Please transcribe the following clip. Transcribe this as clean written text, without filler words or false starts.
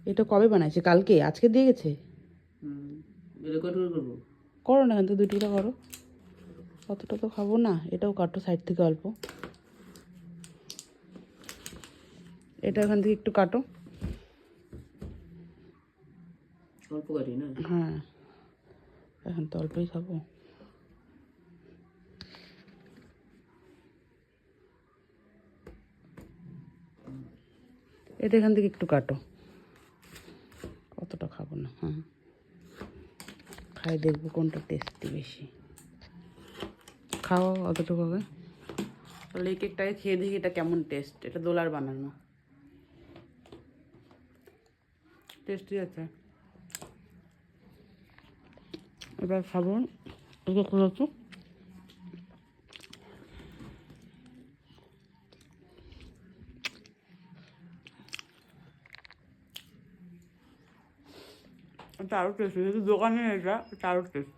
এটা কবে বানাইছে? কালকে? আজকে দিয়ে গেছে? করো না, কিন্তু 2 টুকরা করো। অতটা তো খাবো না। এটাও কাটো সাইড থেকে অল্প। এটা এখান থেকে একটু কাটো। অল্প কাটি না? হ্যাঁ, এখন তো অল্পই খাবো। এটা এখান থেকে একটু কাটো। অতটা খাবো না। হ্যাঁ, খাই দেখবো কোনটা টেস্টি বেশি। খাও অতটুকু হবে। তাহলে এই কেকটাকে খেয়ে দেখি এটা কেমন টেস্ট। এটা দোলার বানানো, টেস্টি আছে। এবার খাবো। এটা করেছো এটা আরও টেস্টি। যেহেতু দোকানে এটা আরও টেস্ট।